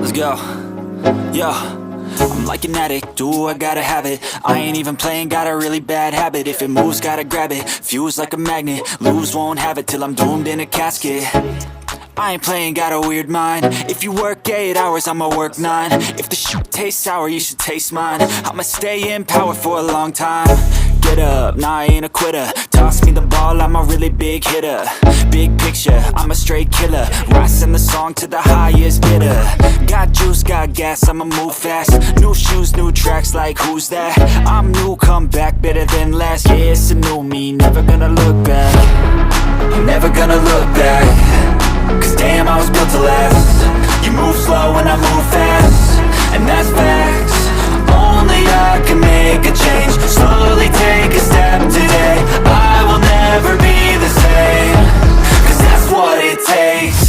Let's go. Yo, I'm like an addict, do I gotta have it. I ain't even playing, got a really bad habit. If it moves, gotta grab it, fuse like a magnet. Lose, won't have it till I'm doomed in a casket. I ain't playing, got a weird mind. If you work 8 hours, I'ma work 9. If the shoot tastes sour, you should taste mine. I'ma stay in power for a long time. Get up, nah, I ain't a quitter. Toss me the ball, I'm a really big hitter. Big picture, I'm a straight killer. Rising the song to the highest bidder. Got juice, got gas, I'ma move fast. New shoes, new tracks, like who's that? I'm new, come back, better than last. Yeah, it's a new me, never gonna look back. I'm never gonna look back. Cause damn, I was built to last. You move slow and I move fast, and that's facts. Only I can make a change. Slowly take a step today. I will never be the same. Cause that's what it takes.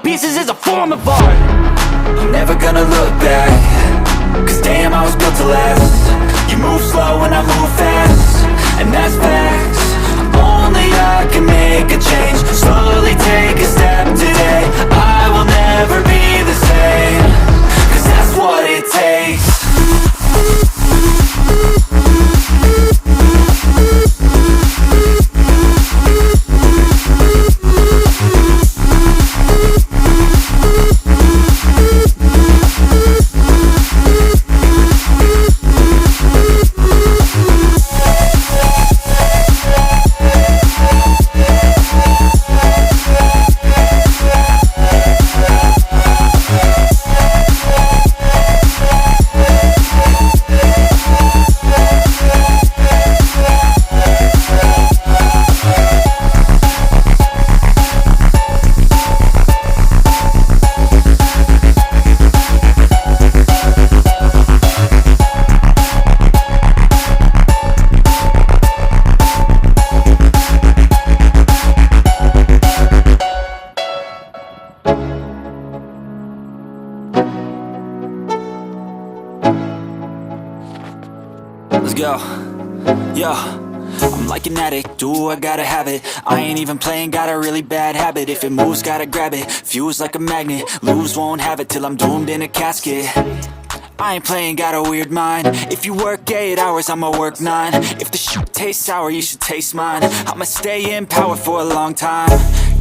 Pieces is a form of art. I'm never gonna look back. Cause damn, I was built to last. You move slow and I move fast, and that's facts. Only I can make a change. Slowly take a step today. I will never be the same. Cause that's what it takes. Let's go. Yo, I'm like an addict, do I gotta have it. I ain't even playing, got a really bad habit. If it moves, gotta grab it, fuse like a magnet. Lose, won't have it till I'm doomed in a casket. I ain't playing, got a weird mind. If you work 8 hours, I'ma work 9. If the shoot tastes sour, you should taste mine. I'ma stay in power for a long time.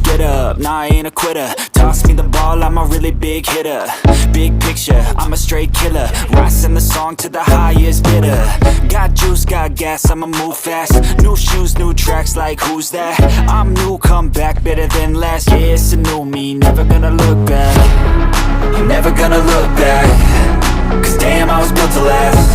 Get up, nah, I ain't a quitter. Toss me the ball, I'm a really big hitter. Big picture, I'm a straight killer. Rising the song to the highest bidder. Got juice, got gas, I'ma move fast. New shoes, new tracks, like who's that? I'm new, come back, better than last. Yeah, it's a new me, never gonna look back. I'm never gonna look back. Cause damn, I was built to last.